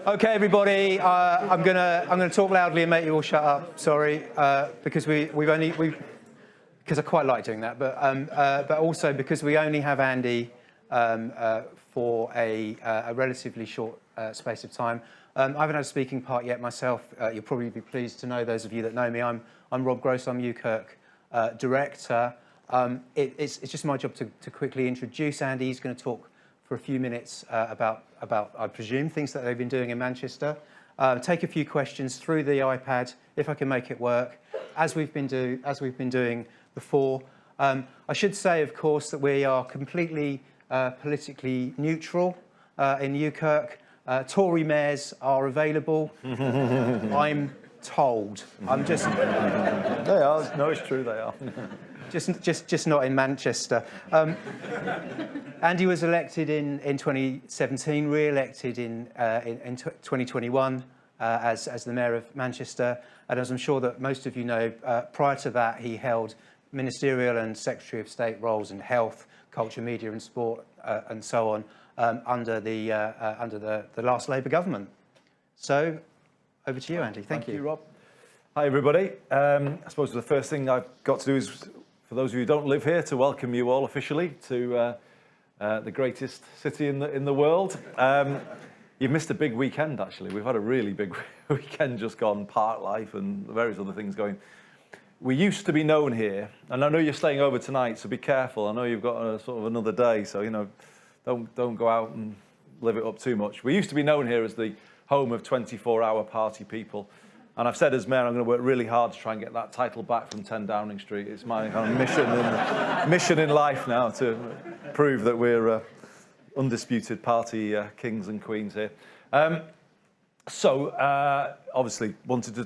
Okay, everybody. I'm gonna talk loudly and make you all shut up. Sorry, because because I quite like doing that, but also because we only have Andy for a relatively short space of time. I haven't had a speaking part yet myself. You'll probably be pleased to know, those of you that know me, I'm Rob Gross. I'm UKirk director. It's just my job to quickly introduce Andy. He's going to talk for a few minutes about I presume things that they've been doing in Manchester. Take a few questions through the iPad if I can make it work, as we've been doing before. I should say, of course, that we are completely politically neutral in UKirk. Tory mayors are available. I'm told. I'm just. They are. No, it's true. They are. Just not in Manchester. Andy was elected in 2017, re-elected in 2021 as the Mayor of Manchester. And as I'm sure that most of you know, prior to that, he held ministerial and Secretary of State roles in health, culture, media and sport, and so on, under the last Labour government. So, over to you, Andy. Thank you. Thank you, Rob. Hi, everybody. I suppose the first thing I've got to do is, for those of you who don't live here, to welcome you all officially to the greatest city in the world. You've missed a big weekend, actually. We've had a really big weekend just gone, park life and various other things going. We used to be known here, and I know you're staying over tonight, so be careful. I know you've got a sort of another day, so don't go out and live it up too much. We used to be known here as the home of 24-hour party people. And I've said as mayor, I'm going to work really hard to try and get that title back from 10 Downing Street. It's my kind of mission in life now to prove that we're undisputed party kings and queens here. Obviously, wanted to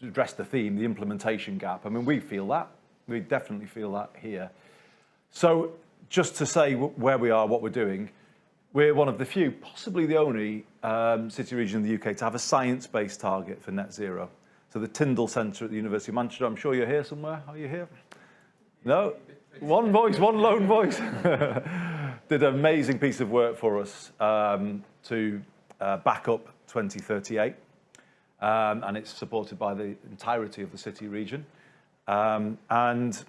address the theme, the implementation gap. I mean, we feel that. We definitely feel that here. So just to say where we are, what we're doing, we're one of the few, possibly the only city region in the UK to have a science-based target for net zero. So the Tyndall Centre at the University of Manchester, I'm sure you're here somewhere. Are you here? No? One voice, one lone voice. Did an amazing piece of work for us to back up 2038. And it's supported by the entirety of the city region. And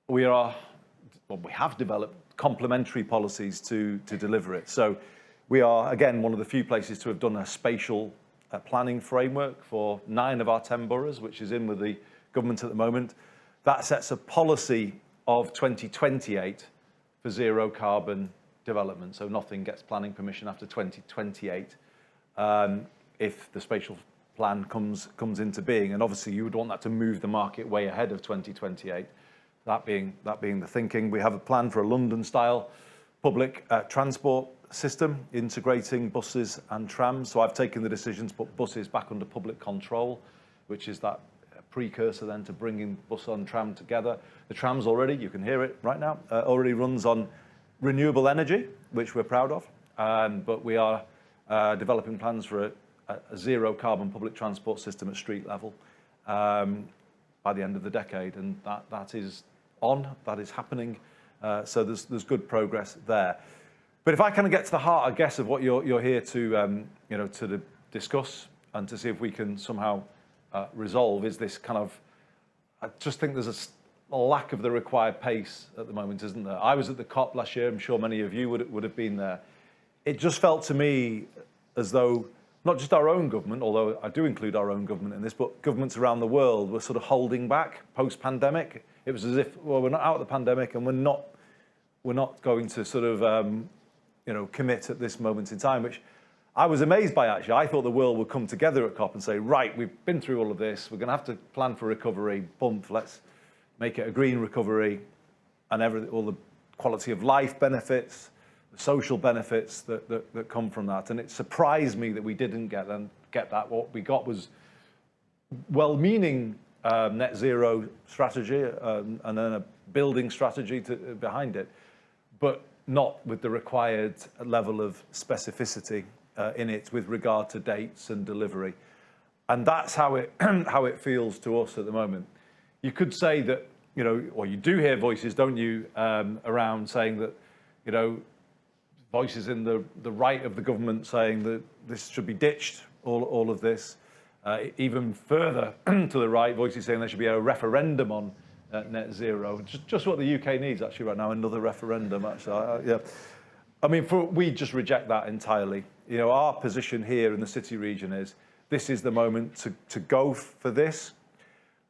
we have developed complementary policies to deliver it. So we are, again, one of the few places to have done a spatial planning framework for 9 of our 10 boroughs, which is in with the government at the moment. That sets a policy of 2028 for zero carbon development. So nothing gets planning permission after 2028 if the spatial plan comes into being. And obviously you would want that to move the market way ahead of 2028. That being the thinking. We have a plan for a London-style public transport system, integrating buses and trams. So I've taken the decision to put buses back under public control, which is that precursor then to bringing bus and tram together. The trams already, you can hear it right now, already runs on renewable energy, which we're proud of. But we are developing plans for a zero carbon public transport system at street level by the end of the decade, and that is that is happening. So there's good progress there. But if I kind of get to the heart, I guess, of what you're here to to discuss and to see if we can somehow resolve, is this kind of, I just think there's a lack of the required pace at the moment, isn't there? I was at the COP last year. I'm sure many of you would have been there. It just felt to me as though not just our own government, although I do include our own government in this, but governments around the world were sort of holding back post-pandemic. It was as if, well, we're not out of the pandemic and we're not going to sort of commit at this moment in time, which I was amazed by, actually. I thought the world would come together at COP and say, right, we've been through all of this, we're going to have to plan for recovery, let's make it a green recovery, and all the quality of life benefits, the social benefits that come from that. And it surprised me that we didn't get that. What we got was well-meaning net zero strategy and then a building strategy behind it, but not with the required level of specificity in it with regard to dates and delivery. And that's how it feels to us at the moment. You could say that, or you do hear voices, don't you, around saying that, voices in the right of the government saying that this should be ditched, all of this. Even further to the right, voices saying there should be a referendum on net zero. Just what the UK needs actually right now, another referendum actually. Yeah. I mean, we just reject that entirely. You know, our position here in the city region is this is the moment to go for this,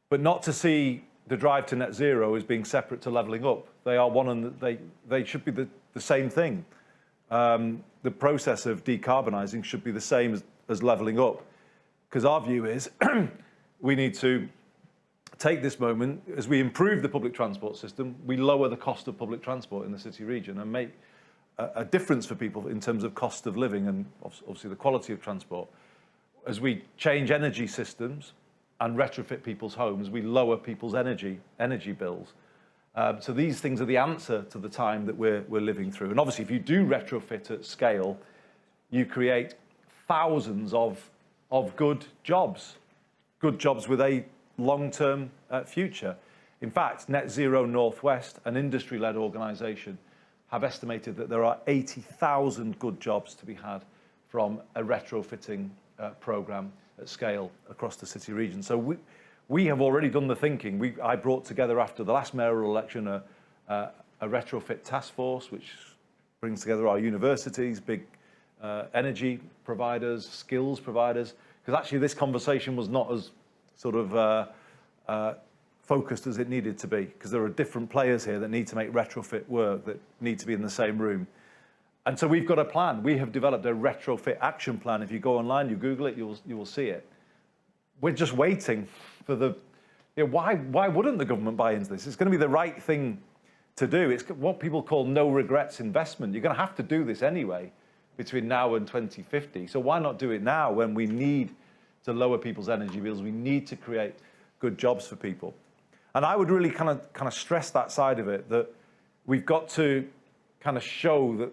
but not to see the drive to net zero as being separate to levelling up. They are one and they should be the same thing. The process of decarbonising should be the same as levelling up. Because our view is we need to take this moment, as we improve the public transport system, we lower the cost of public transport in the city region and make a difference for people in terms of cost of living and obviously the quality of transport. As we change energy systems and retrofit people's homes, we lower people's energy bills. So these things are the answer to the time that we're living through. And obviously, if you do retrofit at scale, you create thousands of good jobs with a long-term future. In fact, Net Zero Northwest, an industry-led organisation, have estimated that there are 80,000 good jobs to be had from a retrofitting programme at scale across the city region. So we have already done the thinking. I brought together after the last mayoral election a retrofit task force, which brings together our universities, big energy providers, skills providers, because actually this conversation was not as sort of focused as it needed to be, because there are different players here that need to make retrofit work, that need to be in the same room. And so we've got a plan. We have developed a retrofit action plan. If you go online, you Google it, you will see it. We're just waiting for the, you know, why wouldn't the government buy into this? It's going to be the right thing to do. It's what people call no regrets investment. You're going to have to do this anyway between now and 2050. So why not do it now when we need to lower people's energy bills? We need to create good jobs for people. And I would really kind of stress that side of it, that we've got to kind of show that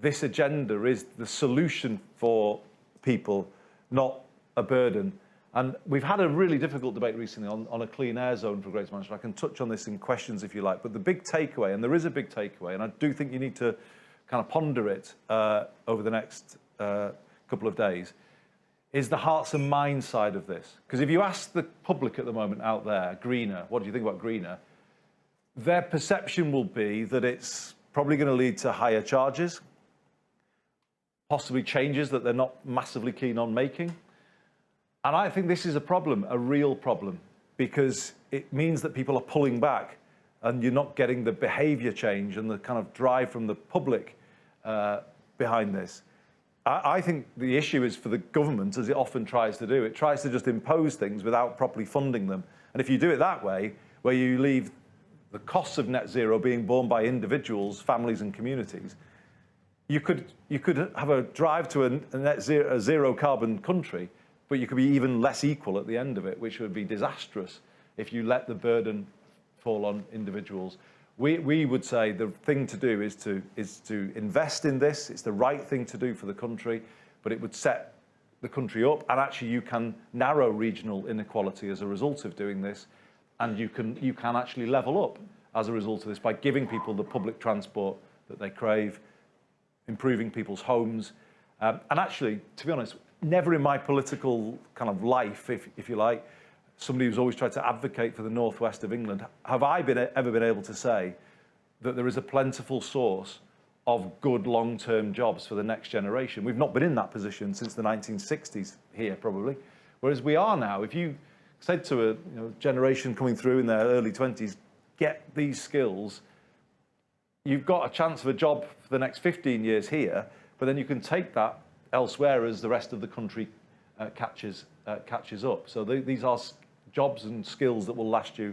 this agenda is the solution for people, not a burden. And we've had a really difficult debate recently on a clean air zone for Greater Manchester. I can touch on this in questions if you like, but the big takeaway, and there is a big takeaway, and I do think you need to kind of ponder it over the next couple of days, is the hearts and minds side of this. Because if you ask the public at the moment out there, greener, what do you think about greener? Their perception will be that it's probably going to lead to higher charges, possibly changes that they're not massively keen on making. And I think this is a problem, a real problem, because it means that people are pulling back and you're not getting the behaviour change and the kind of drive from the public behind this. I think the issue is for the government, as it often tries to do. It tries to just impose things without properly funding them. And if you do it that way, where you leave the costs of net zero being borne by individuals, families and communities, you could have a drive to a zero carbon country, but you could be even less equal at the end of it, which would be disastrous if you let the burden fall on individuals. We would say the thing to do is to invest in this. It's the right thing to do for the country, but it would set the country up, and actually you can narrow regional inequality as a result of doing this, and you can actually level up as a result of this by giving people the public transport that they crave, improving people's homes, and actually, to be honest, never in my political kind of life, if you like, somebody who's always tried to advocate for the northwest of England, have I ever been able to say that there is a plentiful source of good long-term jobs for the next generation? We've not been in that position since the 1960s here, probably, whereas we are now. If you said to a generation coming through in their early 20s, get these skills, you've got a chance of a job for the next 15 years here, but then you can take that elsewhere as the rest of the country catches up. So these are jobs and skills that will last you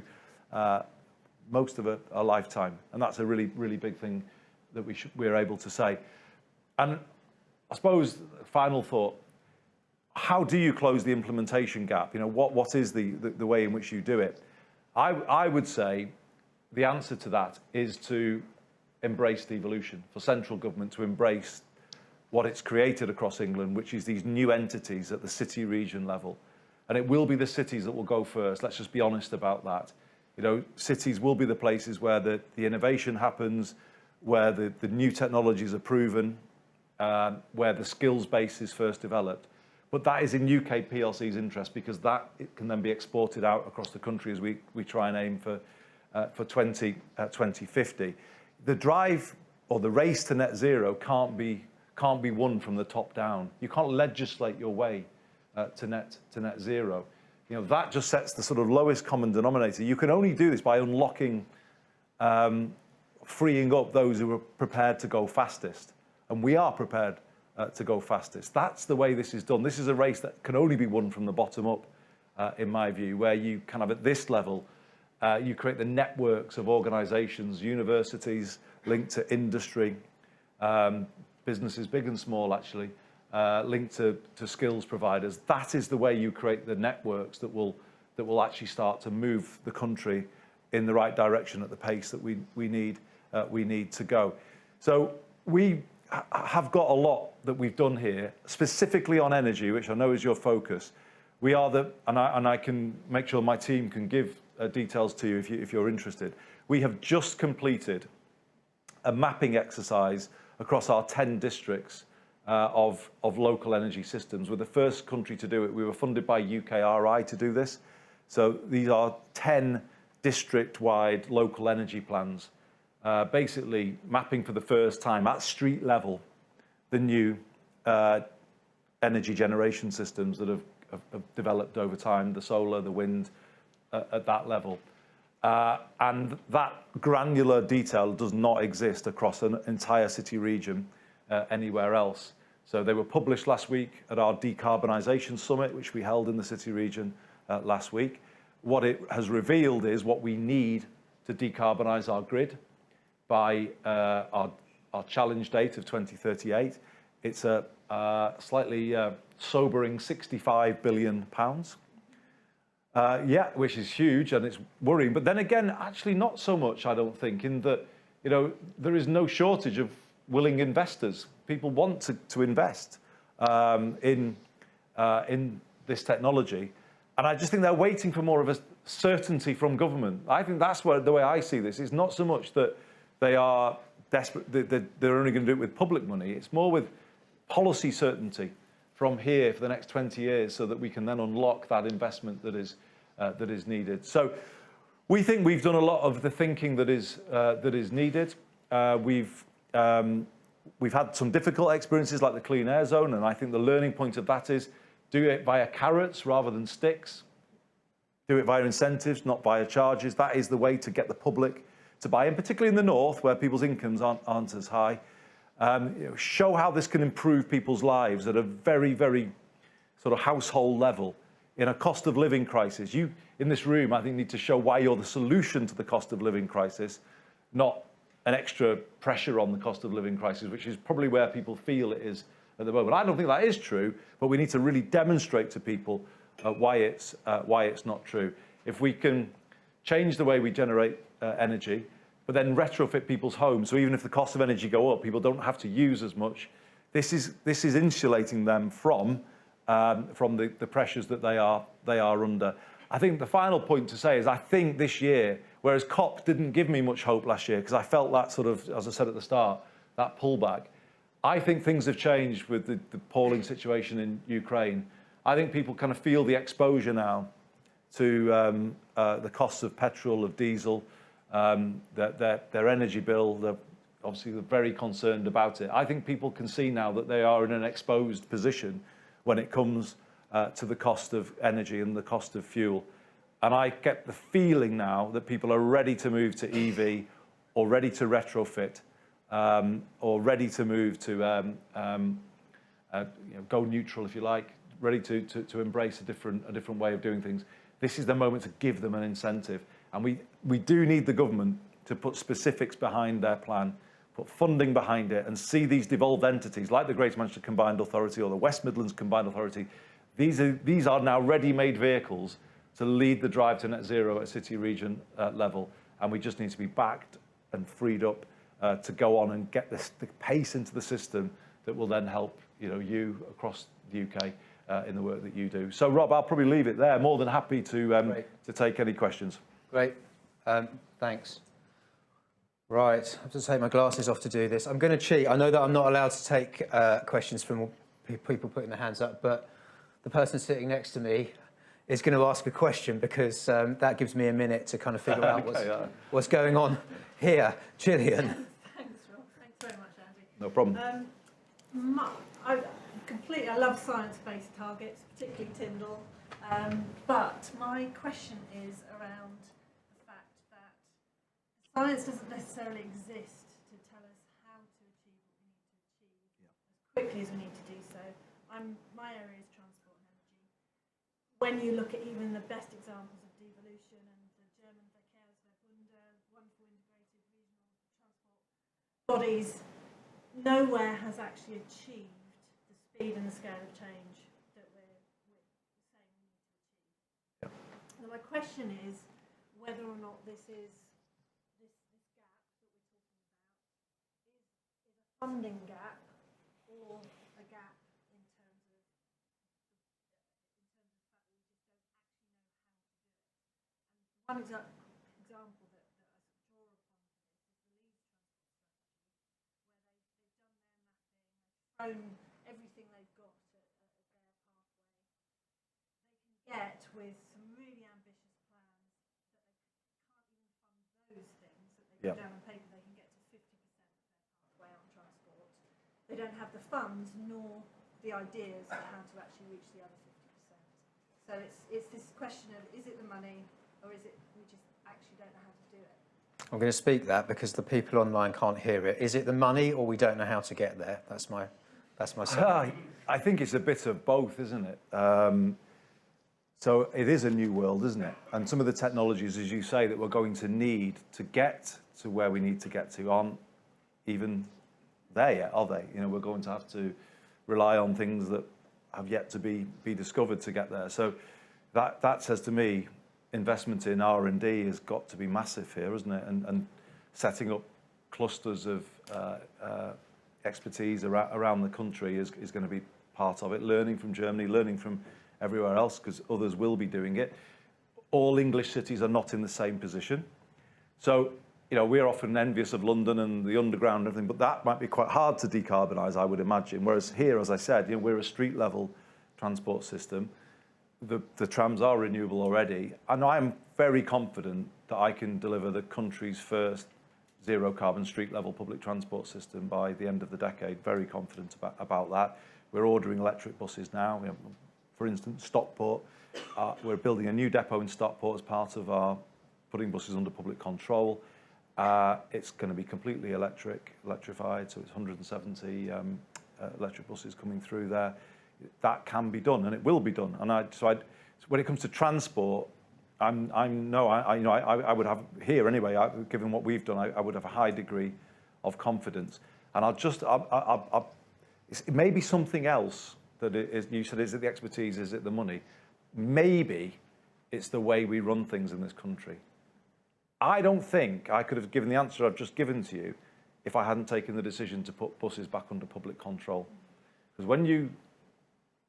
most of a lifetime, and that's a really, really big thing that we're able to say. And I suppose, final thought, how do you close the implementation gap? You know, what is the way in which you do it? I would say the answer to that is to embrace devolution, for central government to embrace what it's created across England, which is these new entities at the city region level. And it will be the cities that will go first. Let's just be honest about that. You know, cities will be the places where the innovation happens, where the new technologies are proven, where the skills base is first developed. But that is in UK PLC's interest, because it can then be exported out across the country as we try and aim for 2050. The drive or the race to net zero can't be won from the top down. You can't legislate your way to net zero. That just sets the sort of lowest common denominator. You can only do this by unlocking, freeing up those who are prepared to go fastest. And we are prepared to go fastest. That's the way this is done. This is a race that can only be won from the bottom up, in my view, where you kind of at this level, you create the networks of organisations, universities linked to industry, businesses big and small actually, linked to skills providers. That is the way you create the networks that will actually start to move the country in the right direction at the pace that we need to go. So we have got a lot that we've done here, specifically on energy, which I know is your focus. We are and I can make sure my team can give details to you if you're interested. We have just completed a mapping exercise across our 10 districts of local energy systems. We're the first country to do it. We were funded by UKRI to do this. So these are 10 district-wide local energy plans, basically mapping for the first time at street level the new energy generation systems that have developed over time, the solar, the wind, at that level. And that granular detail does not exist across an entire city region anywhere else. So they were published last week at our decarbonisation summit, which we held in the city region last week. What it has revealed is what we need to decarbonise our grid by our challenge date of 2038. It's a slightly sobering £65 billion. Yeah, which is huge and it's worrying. But then again, actually not so much, I don't think, in that, there is no shortage of willing investors. People want to invest in this technology. And I just think they're waiting for more of a certainty from government. I think that's the way I see this. It's not so much that they are desperate, they're only going to do it with public money. It's more with policy certainty from here for the next 20 years so that we can then unlock that investment that is needed. So we think we've done a lot of the thinking that is needed. We've had some difficult experiences like the Clean Air Zone, and I think the learning point of that is do it via carrots rather than sticks. Do it via incentives, not via charges. That is the way to get the public to buy in, particularly in the north where people's incomes aren't as high. Show how this can improve people's lives at a very, very sort of household level in a cost of living crisis. You in this room, I think, need to show why you're the solution to the cost of living crisis, not an extra pressure on the cost of living crisis, which is probably where people feel it is at the moment. I don't think that is true, but we need to really demonstrate to people why it's not true. If we can change the way we generate energy, but then retrofit people's homes, so even if the cost of energy go up, people don't have to use as much. This is insulating them from the pressures that they are under. I think the final point to say is I think this year, whereas COP didn't give me much hope last year because I felt that sort of, as I said at the start, that pullback. I think things have changed with the appalling situation in Ukraine. I think people kind of feel the exposure now to the costs of petrol, of diesel, their energy bill. They're very concerned about it. I think people can see now that they are in an exposed position when it comes to the cost of energy and the cost of fuel. And I get the feeling now that people are ready to move to EV or ready to retrofit or ready to move to go neutral, if you like, ready to embrace a different way of doing things. This is the moment to give them an incentive. And we do need the government to put specifics behind their plan, put funding behind it, and see these devolved entities like the Greater Manchester Combined Authority or the West Midlands Combined Authority. These are now ready-made vehicles to lead the drive to net zero at city region level. And we just need to be backed and freed up to go on and get the pace into the system that will then help you across the UK in the work that you do. So, Rob, I'll probably leave it there. More than happy to take any questions. Great. Thanks. Right, I have to take my glasses off to do this. I'm going to cheat. I know that I'm not allowed to take questions from people putting their hands up, but the person sitting next to me is going to ask a question because that gives me a minute to kind of figure out what's going on here. Gillian. Thanks, Rob. Thanks very much, Andy. No problem. I love science-based targets, particularly Tyndall. But my question is around the fact that science doesn't necessarily exist to tell us how to achieve what we need to achieve as quickly as we need to do so. My area is transport and energy. When you look at even the best examples of devolution and the German Verkehrsverbunde, wonderful integrated regional transport bodies, nowhere has actually achieved the speed and the scale of change that we're saying we need to achieve. Yep. Now my question is whether or not this gap that we're talking about is a funding gap or a gap in terms of the fact that we just don't actually know how to do it. And one example that I sort of draw upon for this is the Leeds transport strategy, where they've done their mapping, they've thrown everything they've got at their pathway. They can get with some really ambitious plans that they can't even fund those things that they put down on paper. They can get to 50% of their pathway on transport. They don't have the funds nor the ideas of how to actually reach the other 50%. So it's this question of, is it the money or is it we just actually don't know how to do it? I'm going to speak that because the people online can't hear it. Is it the money or we don't know how to get there? That's my I think it's a bit of both, isn't it? So it is a new world, isn't it? And some of the technologies, as you say, that we're going to need to get to where we need to get to aren't even there yet, are they? You know, we're going to have to rely on things that have yet to be discovered to get there. So that says to me, investment in R&D has got to be massive here, isn't it? And setting up clusters of expertise around the country is going to be part of it. Learning from Germany, learning from everywhere else, because others will be doing it. All English cities are not in the same position. So, you know, we're often envious of London and the underground and everything, but that might be quite hard to decarbonise, I would imagine. Whereas here, as I said, you know, we're a street-level transport system. The trams are renewable already, and I'm very confident that I can deliver the country's first zero-carbon street-level public transport system by the end of the decade. Very confident about that. We're ordering electric buses now. You know, for instance, Stockport, we're building a new depot in Stockport as part of our putting buses under public control. It's going to be completely electrified, so it's 170 electric buses coming through there. That can be done, and it will be done. And when it comes to transport, I would have here anyway. Given what we've done, I would have a high degree of confidence. And it may be something else that it is. You said, is it the expertise? Is it the money? Maybe it's the way we run things in this country. I don't think I could have given the answer I've just given to you if I hadn't taken the decision to put buses back under public control. Because when you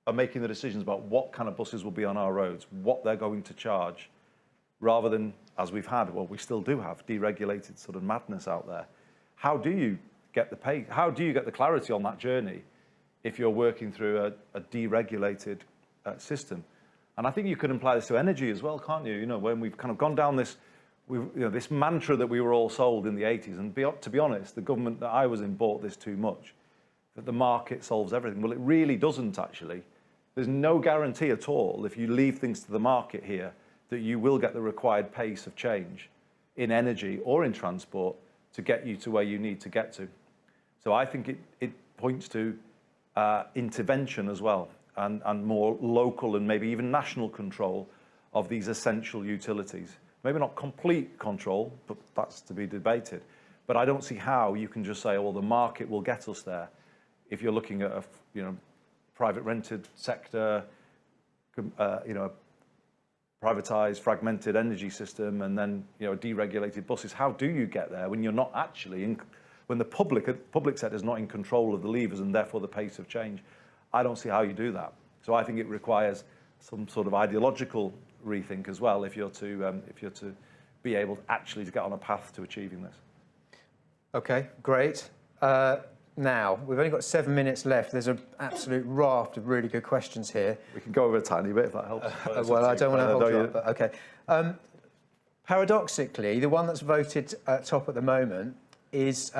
are making the decisions about what kind of buses will be on our roads, what they're going to charge, rather than, as we've had, well, we still do have deregulated sort of madness out there. How do you get the pay? How do you get the clarity on that journey if you're working through a deregulated system? And I think you could apply this to energy as well, can't you? You know, when we've kind of gone down this, this mantra that we were all sold in the 80s, and to be honest, the government that I was in bought this too much, that the market solves everything. Well, it really doesn't actually. There's no guarantee at all, if you leave things to the market here, that you will get the required pace of change in energy or in transport to get you to where you need to get to. So I think it points to intervention as well, and more local and maybe even national control of these essential utilities. Maybe not complete control, but that's to be debated. But I don't see how you can just say, oh, well, the market will get us there. If you're looking at a private rented sector, privatized, fragmented energy system, and then deregulated buses. How do you get there when you're not actually when the public sector is not in control of the levers and therefore the pace of change? I don't see how you do that. So I think it requires some sort of ideological rethink as well if you're to be able to actually get on a path to achieving this. Okay, great. Now, we've only got 7 minutes left. There's an absolute raft of really good questions here. We can go over a tiny bit if that helps. Well, I don't want to hold you up, but okay. Paradoxically, the one that's voted top at the moment is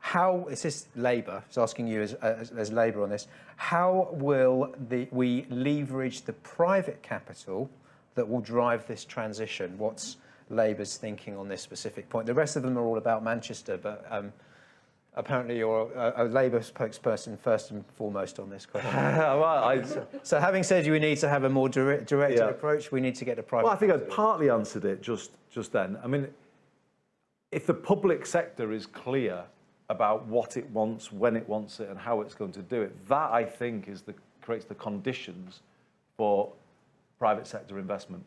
how, it's this Labour, it's asking you as Labour on this, how will we leverage the private capital that will drive this transition? What's Labour's thinking on this specific point? The rest of them are all about Manchester, but apparently you're a Labour spokesperson first and foremost on this question. So having said we need to have a more directed approach, we need to get the private... Well, I think I partly answered it just then. I mean, if the public sector is clear about what it wants, when it wants it, and how it's going to do it, that, I think, creates the conditions for private sector investment.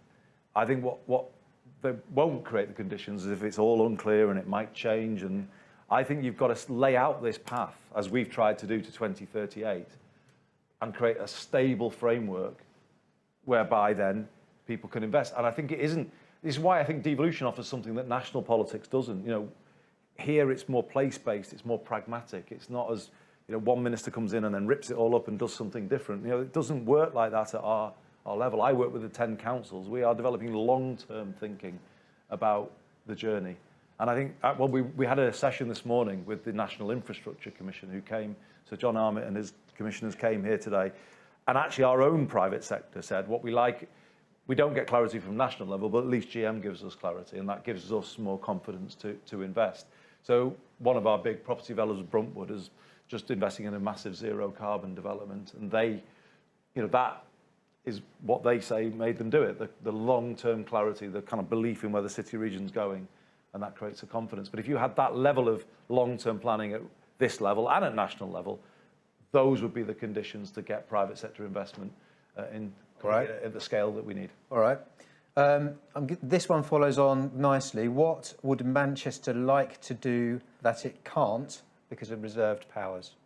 I think what they won't create the conditions is if it's all unclear and it might change, and I think you've got to lay out this path, as we've tried to do, to 2038, and create a stable framework whereby then people can invest. And I think this is why I think devolution offers something that national politics doesn't. You know, here it's more place-based, it's more pragmatic. It's not as, you know, one minister comes in and then rips it all up and does something different. You know, it doesn't work like that at our level. I work with the 10 councils. We are developing long-term thinking about the journey. And I think, well, we had a session this morning with the National Infrastructure Commission who came, so John Armitt and his commissioners came here today. And actually our own private sector said what we like, we don't get clarity from national level, but at least GM gives us clarity, and that gives us more confidence to invest. So one of our big property developers, Bruntwood, is just investing in a massive zero carbon development. And they, you know, that is what they say made them do it, the long-term clarity, the kind of belief in where the city region's going, and that creates a confidence. But if you had that level of long-term planning at this level and at national level, those would be the conditions to get private sector investment at the scale that we need. All right. This one follows on nicely. What would Manchester like to do that it can't because of reserved powers?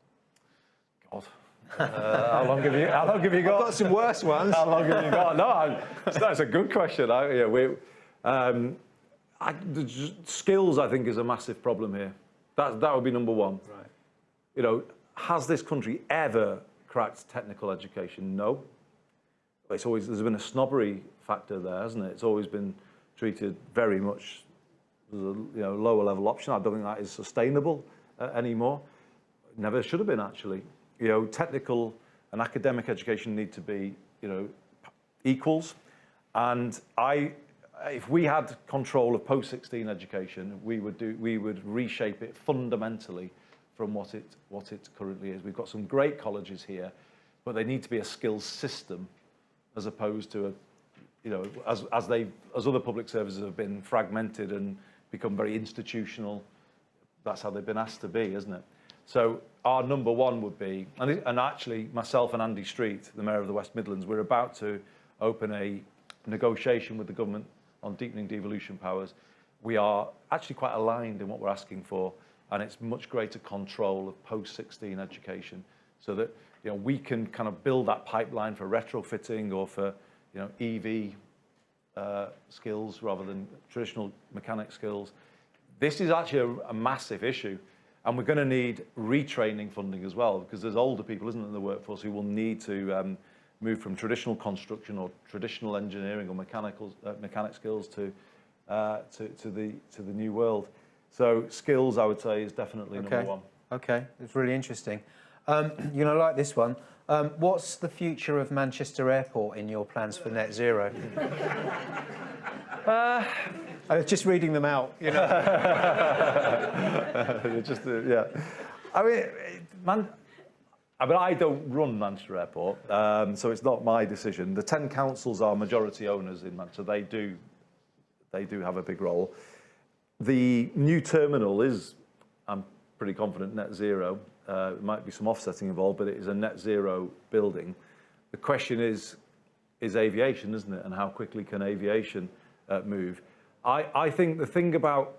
God. How long have you got? I've got some worse ones. How long have you got? No, that's a good question. Skills, I think, is a massive problem here. That would be number one. Right. You know, has this country ever cracked technical education? No. There's been a snobbery factor there, hasn't it? It's always been treated very much as a lower level option. I don't think that is sustainable anymore. Never should have been, actually. You know, technical and academic education need to be, you know, equals. And if we had control of post-16 education, we would reshape it fundamentally from what it currently is. We've got some great colleges here, but they need to be a skills system, as opposed to as other public services have been fragmented and become very institutional. That's how they've been asked to be, isn't it? So our number one would be, and actually myself and Andy Street, the Mayor of the West Midlands, we're about to open a negotiation with the government on deepening devolution powers. We are actually quite aligned in what we're asking for, and it's much greater control of post-16 education, so that, you know, we can kind of build that pipeline for retrofitting or for, you know, EV skills rather than traditional mechanic skills. This is actually a massive issue, and we're going to need retraining funding as well, because there's older people, isn't there, in the workforce who will need to move from traditional construction or traditional engineering or mechanic skills to the new world. So skills, I would say, is definitely number one. Okay, it's really interesting. You're going to like this one. What's the future of Manchester Airport in your plans for net zero? I was just reading them out, you know. Yeah. I mean, I don't run Manchester Airport, so it's not my decision. The 10 councils are majority owners in Manchester. They do have a big role. The new terminal is, I'm pretty confident, net zero. There might be some offsetting involved, but it is a net zero building. The question is aviation, isn't it? And how quickly can aviation move? I think the thing about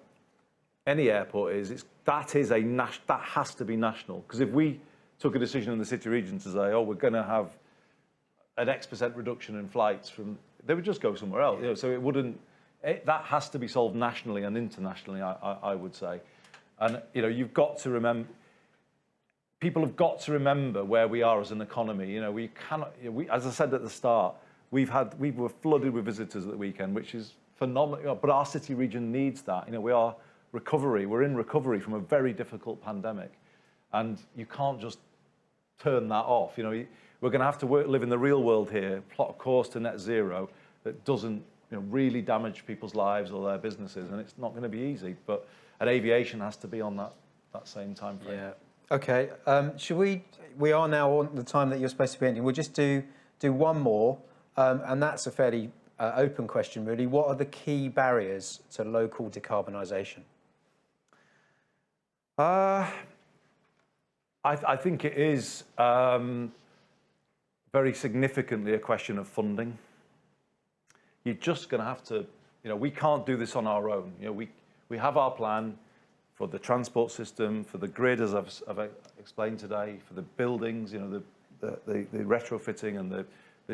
any airport is that has to be national. Because if we took a decision in the city region to say, oh, we're going to have an X% reduction in flights they would just go somewhere else. You know, so it wouldn't. That has to be solved nationally and internationally, I would say. And, you know, you've got to remember, people have got to remember where we are as an economy. You know, we cannot, as I said at the start, we were flooded with visitors at the weekend, which is phenomenal, but our city region needs that. You know, we're in recovery from a very difficult pandemic, and you can't just turn that off. You know, we're going to have to live in the real world here, plot a course to net zero that doesn't, you know, really damage people's lives or their businesses, and it's not going to be easy. But aviation has to be on that same time frame. Yeah. Okay. Should we are now on the time that you're supposed to be ending. We'll just do one more, and that's a fairly open question, really. What are the key barriers to local decarbonisation? I think it is very significantly a question of funding. You're just going to have to, you know, we can't do this on our own. You know, we have our plan for the transport system, for the grid, as I've explained today, for the buildings, you know, the retrofitting and the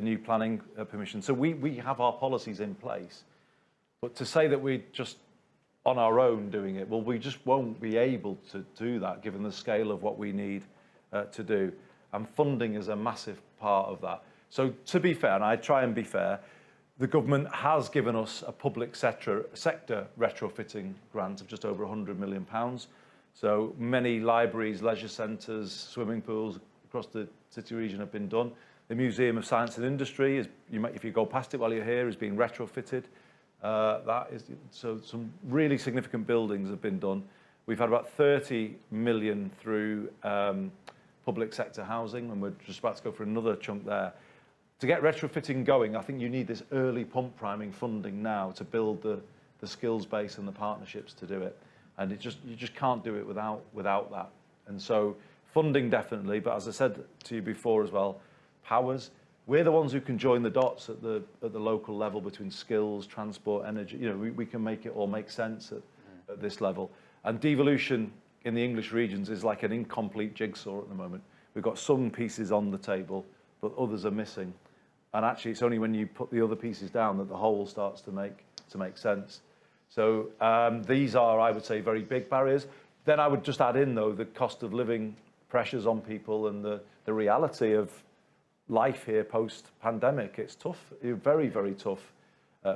new planning permission. So we have our policies in place. But to say that we're just on our own doing it, well, we just won't be able to do that given the scale of what we need to do. And funding is a massive part of that. So to be fair, and I try and be fair, the government has given us a public sector retrofitting grant of just over £100 million. So many libraries, leisure centres, swimming pools across the city region have been done. The Museum of Science and Industry, if you go past it while you're here, is being retrofitted. So some really significant buildings have been done. We've had about 30 million through public sector housing, and we're just about to go for another chunk there. To get retrofitting going, I think you need this early pump priming funding now to build the skills base and the partnerships to do it. And you just can't do it without that. And so funding definitely, but as I said to you before as well, powers. We're the ones who can join the dots at the local level between skills, transport, energy. You know, we can make it all make sense at this level. And devolution in the English regions is like an incomplete jigsaw at the moment. We've got some pieces on the table, but others are missing. And actually, it's only when you put the other pieces down that the whole starts to make sense. So these are, I would say, very big barriers. Then I would just add in, though, the cost of living pressures on people and the reality of life here post-pandemic. It's tough, very, very tough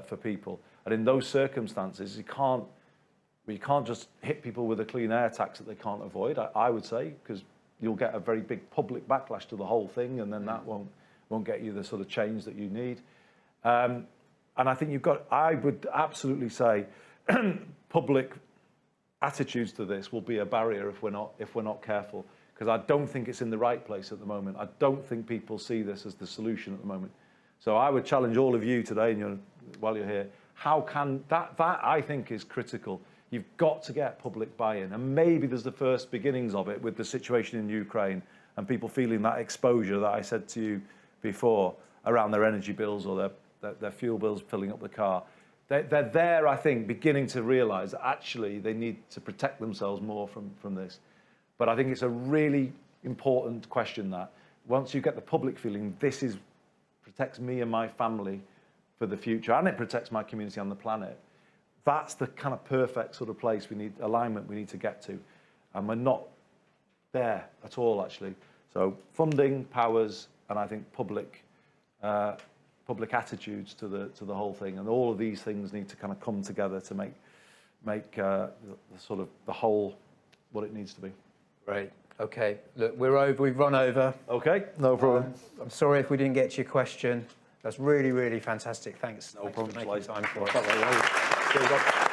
for people. And in those circumstances, you can't just hit people with a clean air tax that they can't avoid, I would say, because you'll get a very big public backlash to the whole thing, and then that won't get you the sort of change that you need. And I think I would absolutely say public attitudes to this will be a barrier if we're not careful, because I don't think it's in the right place at the moment. I don't think people see this as the solution at the moment. So I would challenge all of you today, while you're here, how can that I think is critical. You've got to get public buy-in, and maybe there's the first beginnings of it with the situation in Ukraine and people feeling that exposure that I said to you before around their energy bills or their fuel bills filling up the car. They're there, I think, beginning to realise that actually they need to protect themselves more from this. But I think it's a really important question that once you get the public feeling this protects me and my family for the future, and it protects my community and the planet, that's the kind of perfect sort of place alignment we need to get to. And we're not there at all, actually. So funding, powers, and I think public attitudes to the whole thing, and all of these things need to kind of come together to make the sort of the whole what it needs to be. Great. Okay. Look, we've run over. Okay. No problem. I'm sorry if we didn't get to your question. That's really, really fantastic. Thanks. No problem. For making time for us.